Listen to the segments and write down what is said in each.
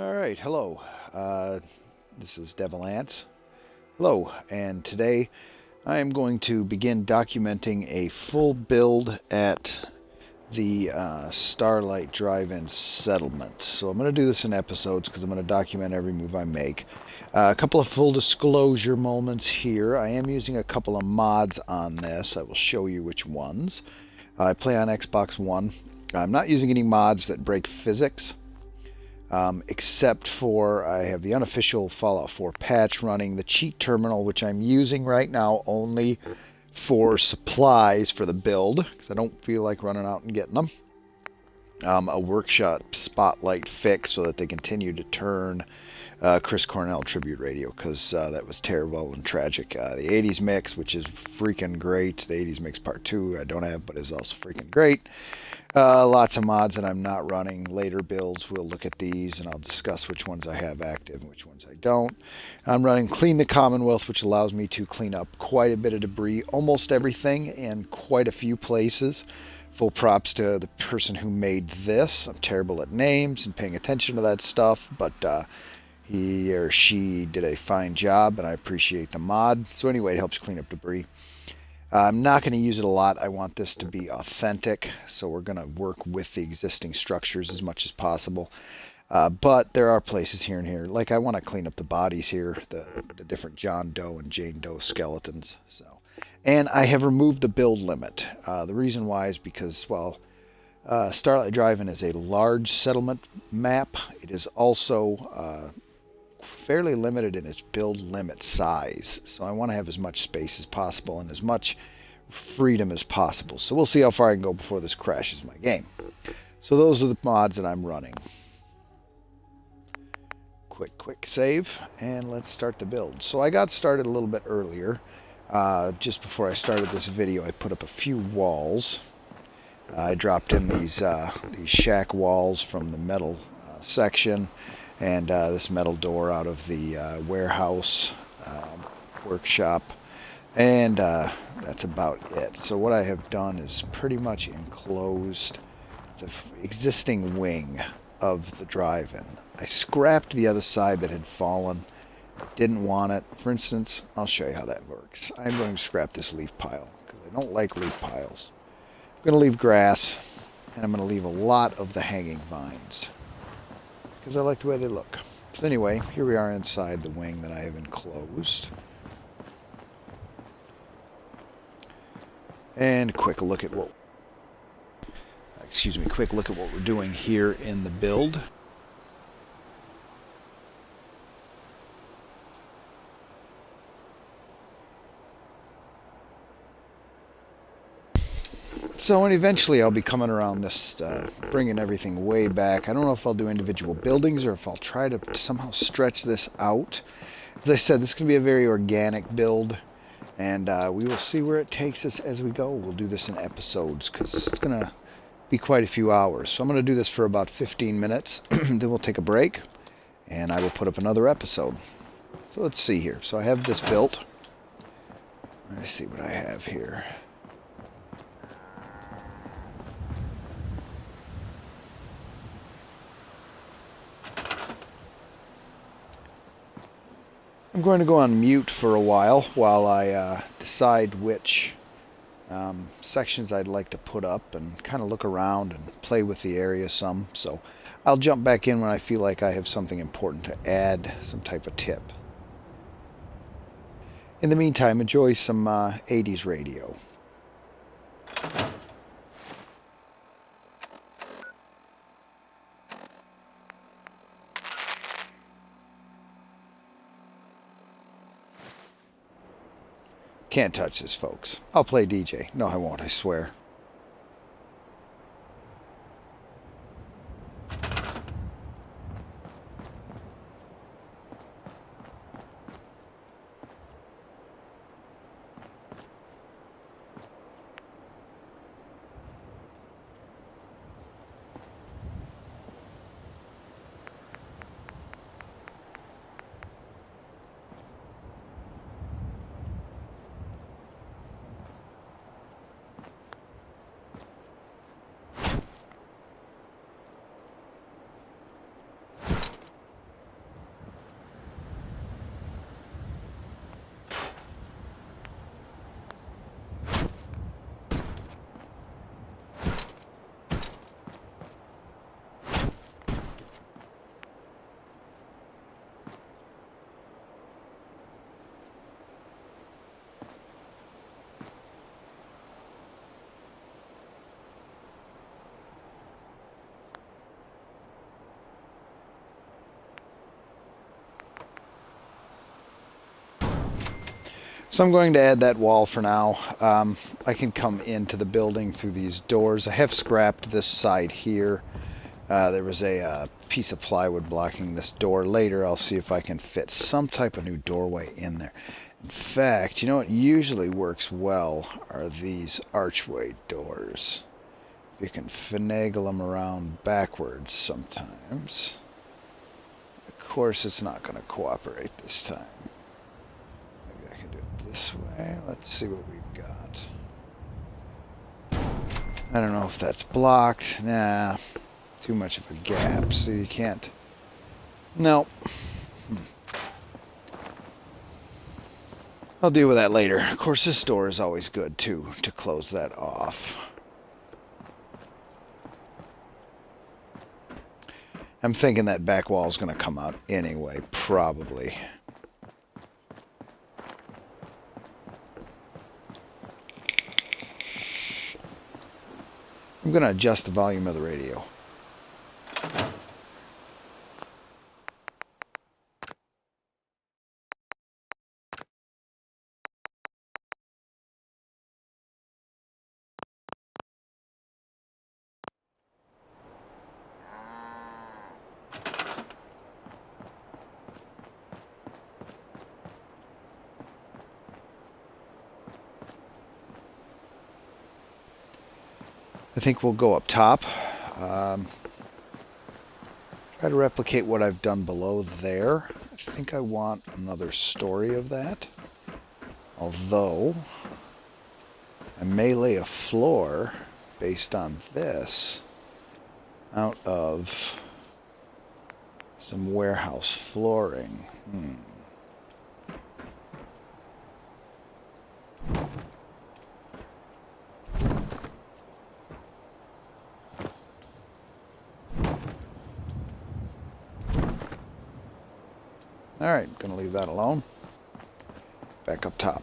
All right, hello. This is Devil Ants. Hello, and today I am going to begin documenting a full build at the Starlight Drive In settlement. So I'm going to do this in episodes because I'm going to document every move I make. A couple of full disclosure moments here. I am using a couple of mods on this. I will show you which ones. I play on Xbox One. I'm not using any mods that break physics. Except for I have the unofficial Fallout 4 patch running, the cheat terminal, which I'm using right now only for supplies for the build, because I don't feel like running out and getting them. A workshop spotlight fix so that they continue to turn Chris Cornell tribute radio, because that was terrible and tragic. The 80s mix, which is freaking great. The 80s mix part 2 I don't have, but is also freaking great. Lots of mods that I'm not running. Later builds, we'll look at these and I'll discuss which ones I have active and which ones I don't. I'm running Clean the Commonwealth, which allows me to clean up quite a bit of debris, almost everything, in quite a few places. Full props to the person who made this. I'm terrible at names and paying attention to that stuff, but he or she did a fine job, and I appreciate the mod. So anyway, it helps clean up debris. I'm not going to use it a lot. I want this to be authentic, so we're going to work with the existing structures as much as possible. But there are places here and here. Like I want to clean up the bodies here, the different John Doe and Jane Doe skeletons. And I have removed the build limit. The reason why is because, well, Starlight Drive In is a large settlement map. It is also fairly limited in its build limit size, so I want to have as much space as possible and as much freedom as possible. So we'll see how far I can go before this crashes my game. So those are the mods that I'm running. Quick save, and let's start the build. So I got started a little bit earlier. Just before I started this video, I put up a few walls. I dropped in these shack walls from the metal section, and this metal door out of the warehouse workshop, and that's about it. So what I have done is pretty much enclosed the existing wing of the drive-in. I scrapped the other side that had fallen. Didn't want it. For instance, I'll show you how that works. I'm going to scrap this leaf pile because I don't like leaf piles. I'm going to leave grass, and I'm going to leave a lot of the hanging vines because I like the way they look. So anyway, here we are inside the wing that I have enclosed. And quick look at what we're doing here in the build. So, and eventually I'll be coming around this, bringing everything way back. I don't know if I'll do individual buildings or if I'll try to somehow stretch this out. As I said, this is going to be a very organic build, and we will see where it takes us as we go. We'll do this in episodes because it's going to be quite a few hours. So I'm going to do this for about 15 minutes, then we'll take a break, and I will put up another episode. So let's see here. So I have this built. Let's see what I have here. I'm going to go on mute for a while I decide which sections I'd like to put up and kind of look around and play with the area some. So I'll jump back in when I feel like I have something important to add, some type of tip. In the meantime, enjoy some 80s radio. Can't touch this, folks. I'll play DJ. No, I won't, I swear. So I'm going to add that wall for now. I can come into the building through these doors. I have scrapped this side here. There was a piece of plywood blocking this door. Later I'll see if I can fit some type of new doorway in there. In fact, you know what usually works well are these archway doors. You can finagle them around backwards sometimes. Of course, it's not going to cooperate this time. Maybe I can do it this way. Let's see what we've got. I don't know if that's blocked. Nah, too much of a gap, so you can't. No. I'll deal with that later. Of course, this door is always good, too, to close that off. I'm thinking that back wall is going to come out anyway, probably. I'm going to adjust the volume of the radio. I think we'll go up top. Try to replicate what I've done below there. I think I want another story of that. Although, I may lay a floor based on this out of some warehouse flooring. Alright, gonna leave that alone. Back up top.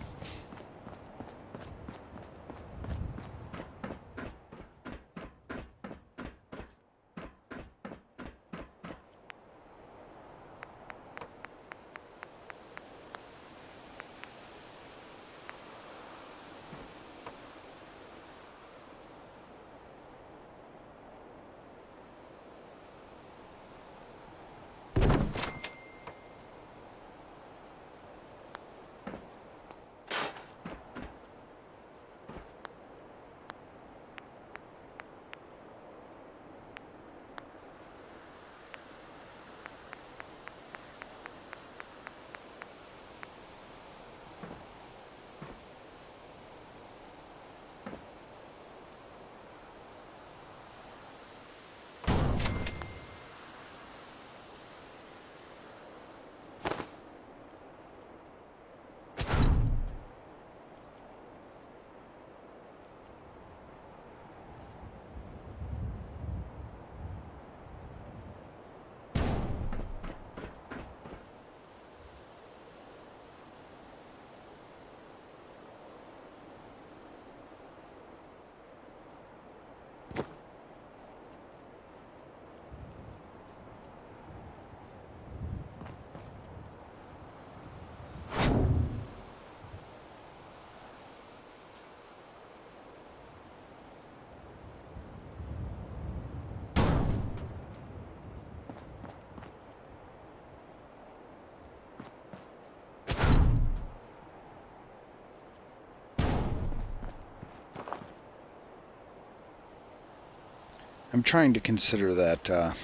I'm trying to consider that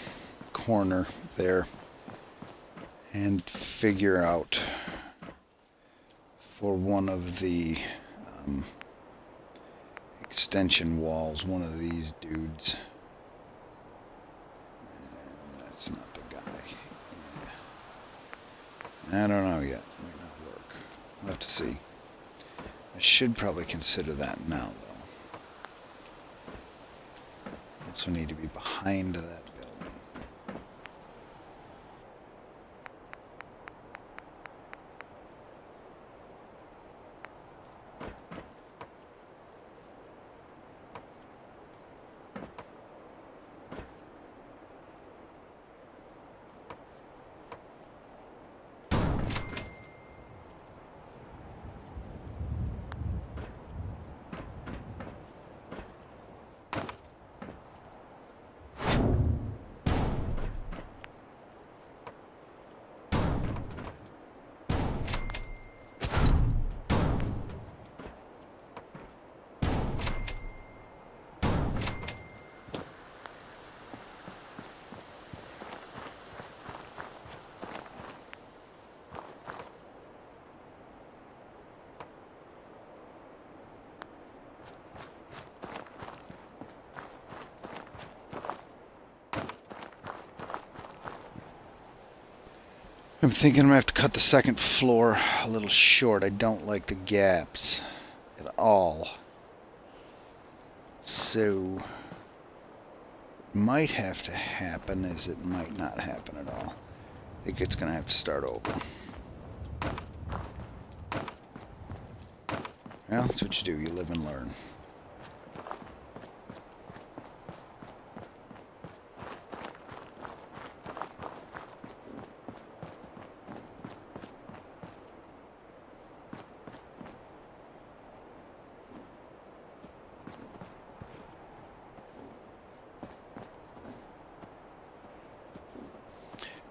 corner there and figure out for one of the extension walls, one of these dudes. And that's not the guy. Yeah. I don't know yet. Might not work. We'll have to see. I should probably consider that now, though. Also need to be behind that building. I'm thinking I'm going to have to cut the second floor a little short. I don't like the gaps at all. So, might have to happen as it might not happen at all. I think it's going to have to start over. Well, that's what you do. You live and learn.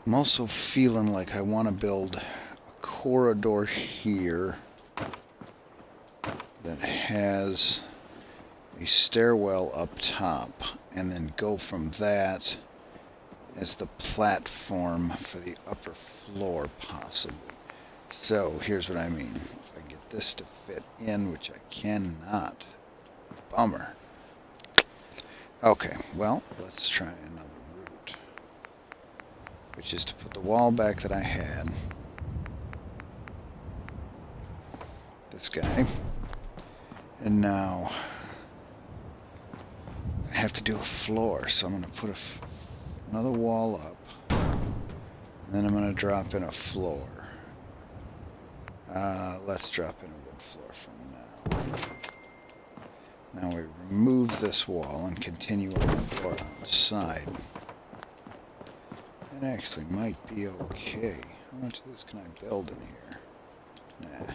I'm also feeling like I want to build a corridor here that has a stairwell up top, and then go from that as the platform for the upper floor, possibly. So here's what I mean. If I get this to fit in, which I cannot. Bummer. Okay, well, let's try another route, which is to put the wall back that I had. This guy. And now I have to do a floor, so I'm going to put another wall up, and then I'm going to drop in a floor. Let's drop in a wood floor for now. Now we remove this wall and continue on the floor outside. That actually might be okay. How much of this can I build in here? Nah.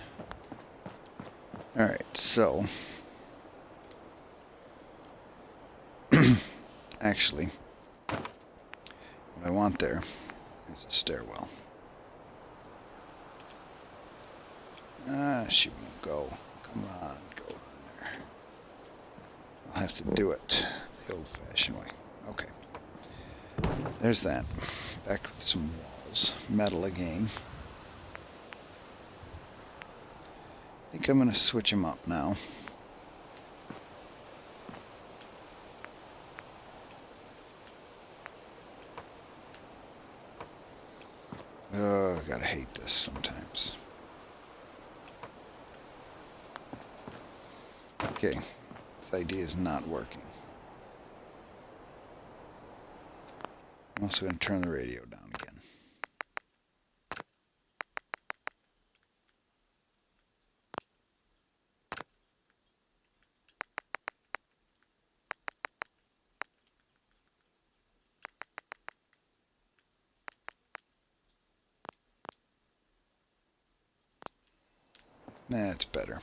Alright, so actually, what I want there is a stairwell. She won't go. Come on, go on there. I'll have to do it the old-fashioned way. Okay. There's that. Back with some walls. Metal again. I think I'm going to switch them up now. Oh, I gotta hate this sometimes. Okay, this idea is not working. I'm also going to turn the radio down again. That's better.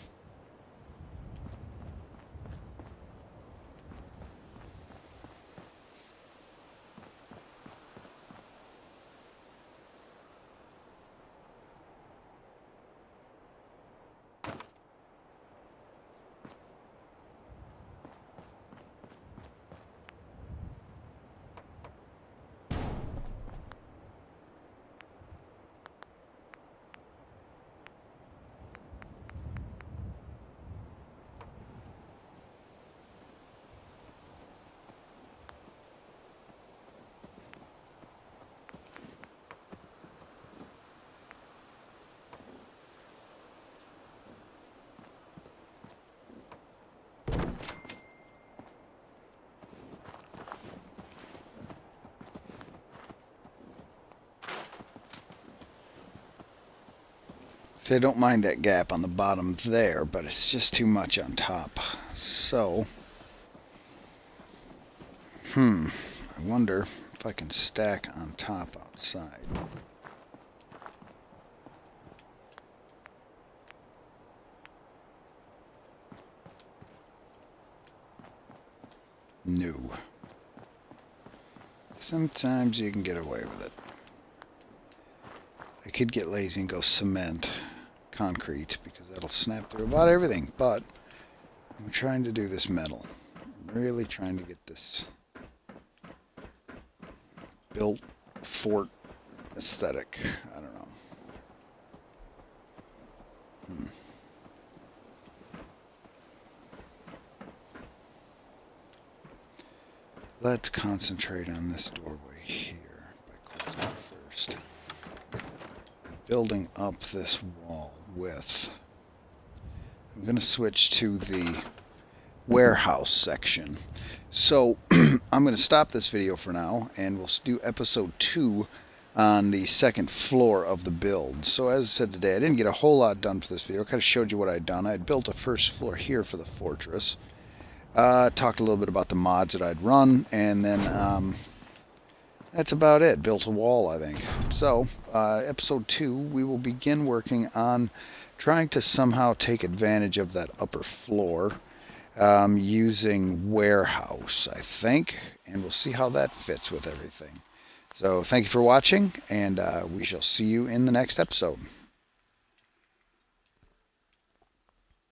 See, I don't mind that gap on the bottom there, but it's just too much on top. So, I wonder if I can stack on top outside. No. Sometimes you can get away with it. I could get lazy and go cement, concrete, because that'll snap through about everything, but I'm trying to do this metal. I'm really trying to get this built fort aesthetic. I don't know. Let's concentrate on this doorway here by closing it first. building up this wall with. I'm going to switch to the warehouse section. So I'm going to stop this video for now, and we'll do episode 2 on the second floor of the build. So as I said today, I didn't get a whole lot done for this video. I kind of showed you what I'd done. I'd built a first floor here for the fortress. Talked a little bit about the mods that I'd run, and then that's about it. Built a wall, I think. So episode 2, we will begin working on trying to somehow take advantage of that upper floor using warehouse, I think, and we'll see how that fits with everything. So thank you for watching, and we shall see you in the next episode.